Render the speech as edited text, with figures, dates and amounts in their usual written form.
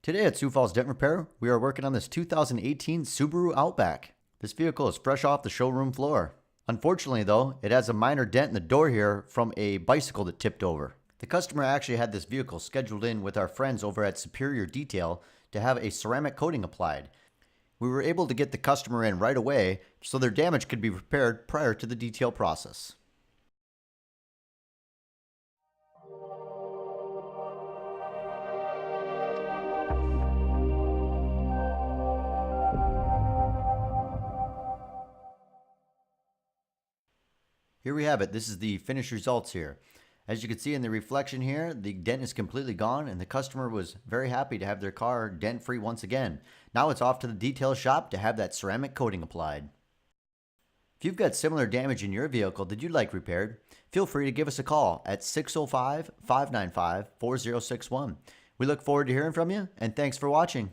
Today at Sioux Falls Dent Repair, we are working on this 2018 Subaru Outback. This vehicle is fresh off the showroom floor. Unfortunately though, it has a minor dent in the door here from a bicycle that tipped over. The customer actually had this vehicle scheduled in with our friends over at Superior Detail to have a ceramic coating applied. We were able to get the customer in right away so their damage could be repaired prior to the detail process. Here we have it. This is the finished results here. As you can see in the reflection here, the dent is completely gone and the customer was very happy to have their car dent free once again. Now it's off to the detail shop to have that ceramic coating applied. If you've got similar damage in your vehicle that you'd like repaired, feel free to give us a call at 605-595-4061. We look forward to hearing from you, and thanks for watching.